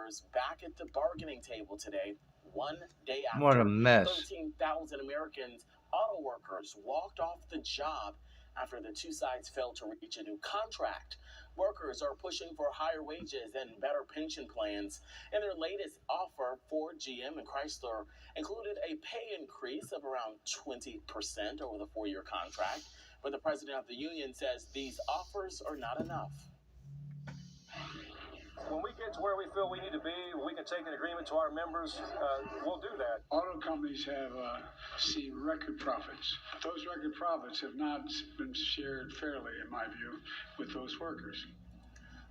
workers back at the bargaining table today, one day What a after mess. 13,000 Americans, auto workers, walked off the job after the two sides failed to reach a new contract. Workers are pushing for higher wages and better pension plans. And their latest offer, Ford, GM, and Chrysler, included a pay increase of around 20% over the 4-year contract. But the president of the union says these offers are not enough. When we get to where we feel we need to be, we can take an agreement to our members, we'll do that. Auto companies have seen record profits. Those record profits have not been shared fairly, in my view, with those workers.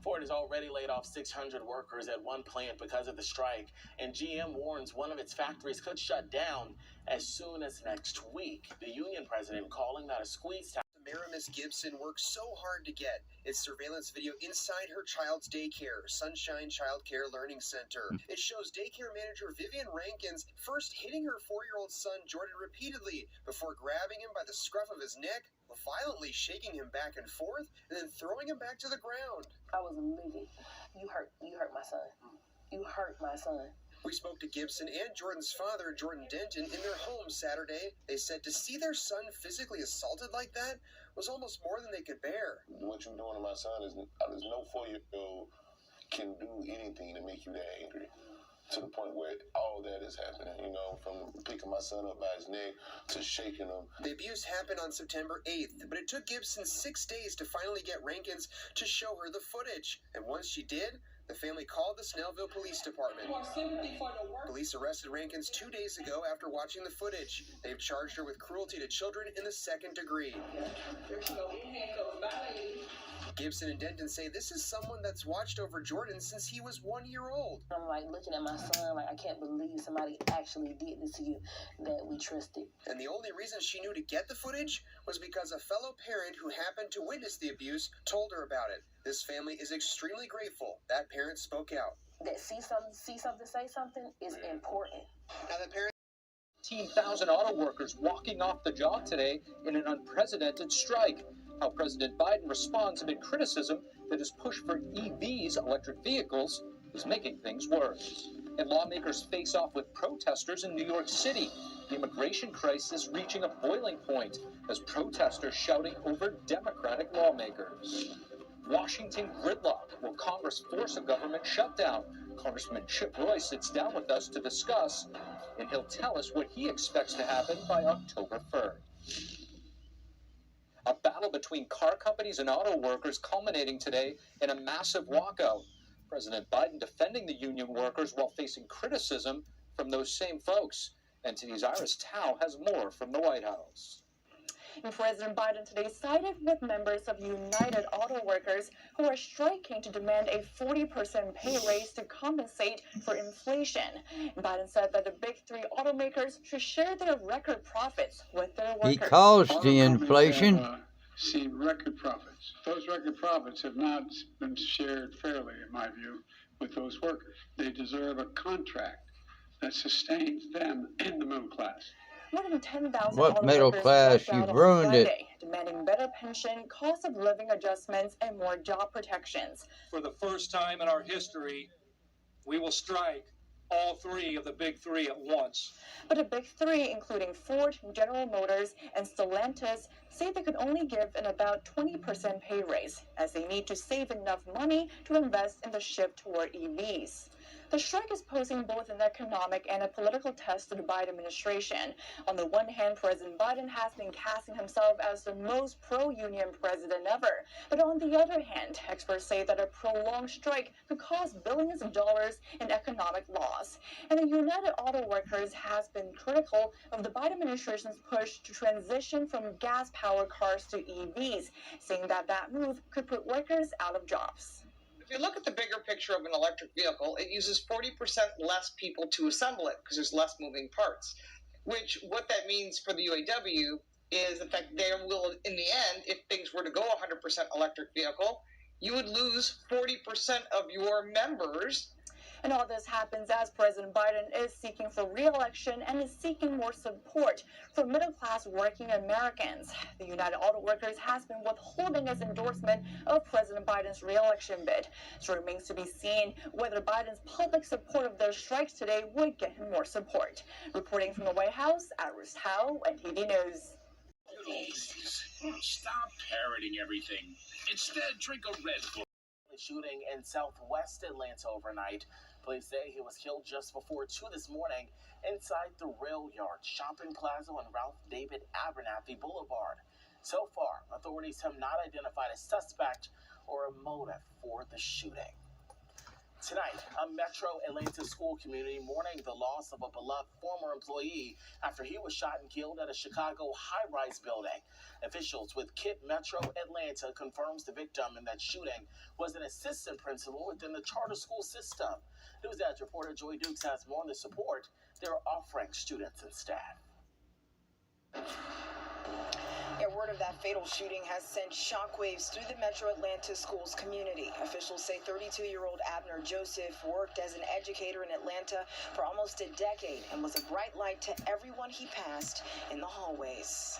Ford has already laid off 600 workers at one plant because of the strike, and GM warns one of its factories could shut down as soon as next week. The union president calling that a squeeze. Maramis Gibson worked so hard to get. It's surveillance video inside her child's daycare, Sunshine Child Care Learning Center. It shows daycare manager Vivian Rankins first hitting her 4-year-old son Jordan repeatedly before grabbing him by the scruff of his neck, violently shaking him back and forth, and then throwing him back to the ground. I was livid. You hurt my son. You hurt my son. We spoke to Gibson and Jordan's father, Jordan Denton, in their home Saturday. They said to see their son physically assaulted like that was almost more than they could bear. What you're doing to my son is no 4-year-old can do anything to make you that angry. To the point where all that is happening, from picking my son up by his neck to shaking him. The abuse happened on September 8th, but it took Gibson 6 days to finally get Rankins to show her the footage. And once she did, the family called the Snellville Police Department. Police arrested Rankins 2 days ago after watching the footage. They've charged her with cruelty to children in the 2nd degree. Gibson and Denton say this is someone that's watched over Jordan since he was 1 year old. I'm like looking at my son like I can't believe somebody actually did this to you that we trusted. And the only reason she knew to get the footage was because a fellow parent who happened to witness the abuse told her about it. This family is extremely grateful that parent spoke out. That see something, say something is important. Now the parent 15,000 auto workers walking off the job today in an unprecedented strike. How President Biden responds amid criticism that his push for EVs, electric vehicles, is making things worse. And lawmakers face off with protesters in New York City. The immigration crisis reaching a boiling point as protesters shouting over Democratic lawmakers. Washington gridlock. Will Congress force a government shutdown? Congressman Chip Roy sits down with us to discuss, and he'll tell us what he expects to happen by October 1st. A battle between car companies and auto workers culminating today in a massive walkout. President Biden defending the union workers while facing criticism from those same folks. NTD's Iris Tao has more from the White House. And President Biden today sided with members of United Auto Workers who are striking to demand a 40% pay raise to compensate for inflation. Biden said that the big three automakers should share their record profits with their workers. He caused the inflation. Seen record profits. Those record profits have not been shared fairly, in my view, with those workers. They deserve a contract that sustains them in the middle class. More than 10,000 What middle class? You've ruined it. Demanding better pension, cost of living adjustments, and more job protections. For the first time in our history, we will strike all three of the big three at once. But the big three, including Ford, General Motors, and Stellantis, say they could only give an about 20% pay raise, as they need to save enough money to invest in the shift toward EVs. The strike is posing both an economic and a political test to the Biden administration. On the one hand, President Biden has been casting himself as the most pro-union president ever. But on the other hand, experts say that a prolonged strike could cost billions of dollars in economic loss. And the United Auto Workers has been critical of the Biden administration's push to transition from gas-powered cars to EVs, saying that that move could put workers out of jobs. If you look at the bigger picture of an electric vehicle, it uses 40% less people to assemble it because there's less moving parts, which what that means for the UAW is the fact they will, in the end, if things were to go 100% electric vehicle, you would lose 40% of your members. And all this happens as President Biden is seeking for re-election and is seeking more support from middle-class working Americans. The United Auto Workers has been withholding its endorsement of President Biden's re-election bid. So it remains to be seen whether Biden's public support of their strikes today would get him more support. Reporting from the White House, Iris Howe, NTD News. Stop parroting everything. Instead, drink a Red Bull. Shooting in southwest Atlanta overnight. Police say he was killed just before 2 this morning inside the Rail Yard Shopping Plaza on Ralph David Abernathy Boulevard. So far, authorities have not identified a suspect or a motive for the shooting. Tonight, a Metro Atlanta school community mourning the loss of a beloved former employee after he was shot and killed at a Chicago high-rise building. Officials with KIPP Metro Atlanta confirms the victim in that shooting was an assistant principal within the charter school system. News Edge reporter Joy Dukes has more on the support they're offering students and staff. Word of that fatal shooting has sent shockwaves through the Metro Atlanta schools community. Officials say 32-year-old Abner Joseph worked as an educator in Atlanta for almost a decade and was a bright light to everyone he passed in the hallways.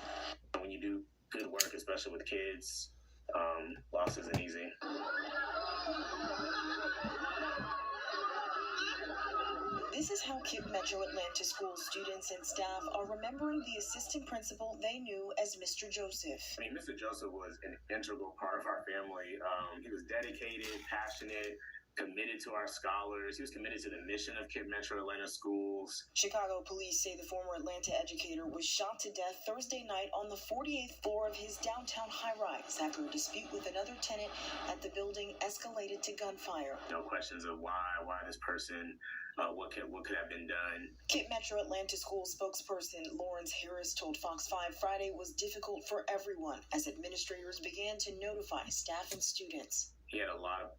When you do good work, especially with kids, loss isn't easy. This is how KIPP Metro Atlanta school students and staff are remembering the assistant principal they knew as Mr. Joseph. I mean, Mr. Joseph was an integral part of our family. He was dedicated, passionate, committed to our scholars. He was committed to the mission of KIPP Metro Atlanta schools. Chicago police say the former Atlanta educator was shot to death Thursday night on the 48th floor of his downtown high-rise after a dispute with another tenant at the building escalated to gunfire. No questions of why this person, what could have been done. KIPP Metro Atlanta school spokesperson Lawrence Harris told Fox 5 Friday was difficult for everyone as administrators began to notify staff and students. He had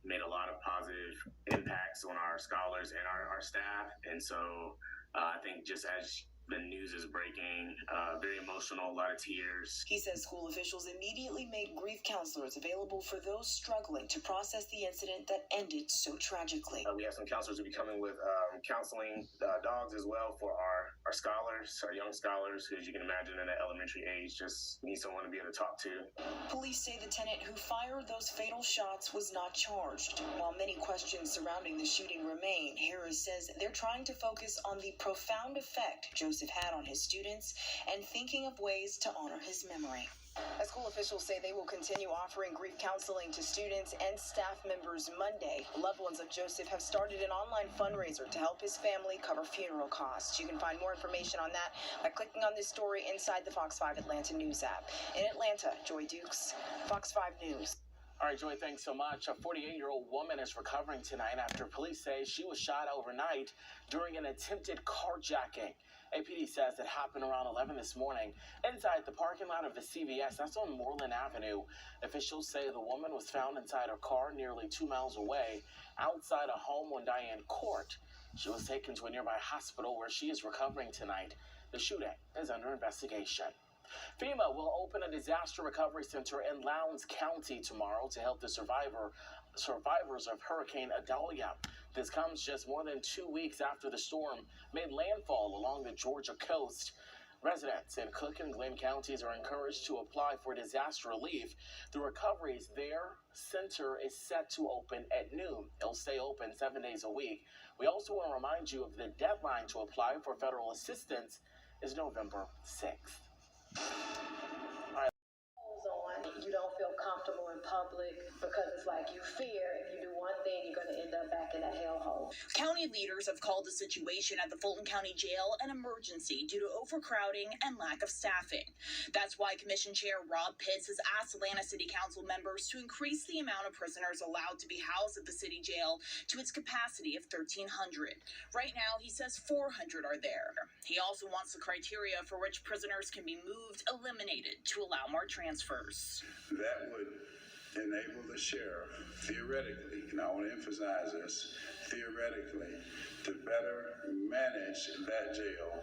made a lot of positive impacts on our scholars and our staff, and so I think just as the news is breaking, very emotional, a lot of tears. He says school officials immediately made grief counselors available for those struggling to process the incident that ended so tragically. We have some counselors who will be coming with counseling dogs as well for our scholars, our young scholars, who, as you can imagine, in an elementary age, just need someone to be able to talk to. Police say the tenant who fired those fatal shots was not charged. While many questions surrounding the shooting remain, Harris says they're trying to focus on the profound effect Joseph had on his students and thinking of ways to honor his memory. As school officials say they will continue offering grief counseling to students and staff members Monday. Loved ones of Joseph have started an online fundraiser to help his family cover funeral costs. You can find more information on that by clicking on this story inside the Fox 5 Atlanta News app. In Atlanta, Joy Dukes, Fox 5 News. All right, Joy, thanks so much. A 48-year-old woman is recovering tonight after police say she was shot overnight during an attempted carjacking. APD says it happened around 11 this morning inside the parking lot of the CVS. That's on Moreland Avenue. Officials say the woman was found inside her car nearly 2 miles away outside a home on Diane Court. She was taken to a nearby hospital where she is recovering tonight. The shooting is under investigation. FEMA will open a disaster recovery center in Lowndes County tomorrow to help the survivors of Hurricane Idalia. This comes just more than 2 weeks after the storm made landfall along the Georgia coast. Residents in Cook and Glenn counties are encouraged to apply for disaster relief. The recovery's their center is set to open at noon. It'll stay open 7 days a week. We also want to remind you of the deadline to apply for federal assistance is November 6th. You don't feel comfortable in public because it's like you fear if you do one thing, you're going to end up back in a hellhole. County leaders have called the situation at the Fulton County Jail an emergency due to overcrowding and lack of staffing. That's why Commission Chair Rob Pitts has asked Atlanta City Council members to increase the amount of prisoners allowed to be housed at the city jail to its capacity of 1,300. Right now, he says 400 are there. He also wants the criteria for which prisoners can be moved eliminated to allow more transfers. That would enable the sheriff, theoretically, and I want to emphasize this, theoretically, to better manage that jail,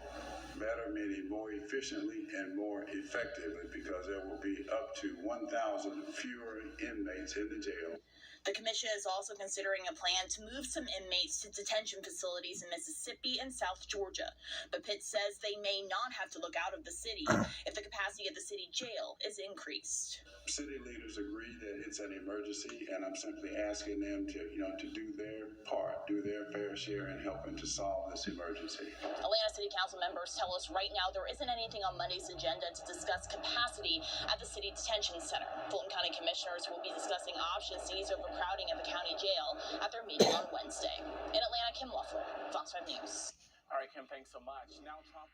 better meaning more efficiently and more effectively, because there will be up to 1,000 fewer inmates in the jail. The commission is also considering a plan to move some inmates to detention facilities in Mississippi and South Georgia. But Pitts says they may not have to look out of the city if the capacity of the city jail is increased. City leaders agree that it's an emergency, and I'm simply asking them to do their part, do their fair share in helping to solve this emergency. Atlanta City Council members tell us right now there isn't anything on Monday's agenda to discuss capacity at the city detention center. Fulton County commissioners will be discussing options to ease overcrowding at the county jail at their meeting on Wednesday. In Atlanta, Kim Loeffler, Fox 5 News. All right, Kim, thanks so much. Now, Trump.